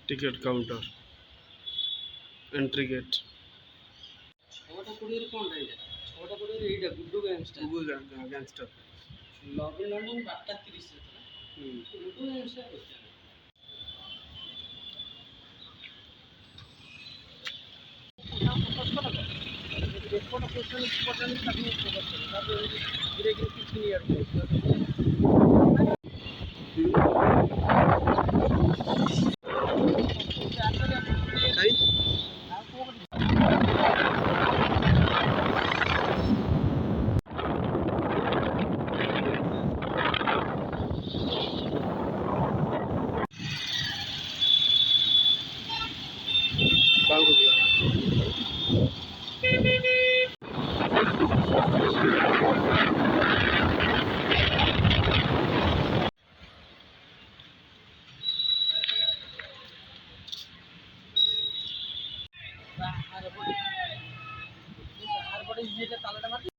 Ticket counter, entry gate. ছটা কোড়ির কোনটা এটা? ছটা কোড়ির এইটা Guddu gangster. Gangster. Lobby London 8:30 রে। গুড্ডু গ্যাংস্টার করতে হবে। কোনো কোশ্চেন পর্যন্ত আপনি করতে পারবেন। তারপরে ধীরে ধীরে কিছু নিয়ে আসবে। তাই আর পরে যেটা তালাটা মারতে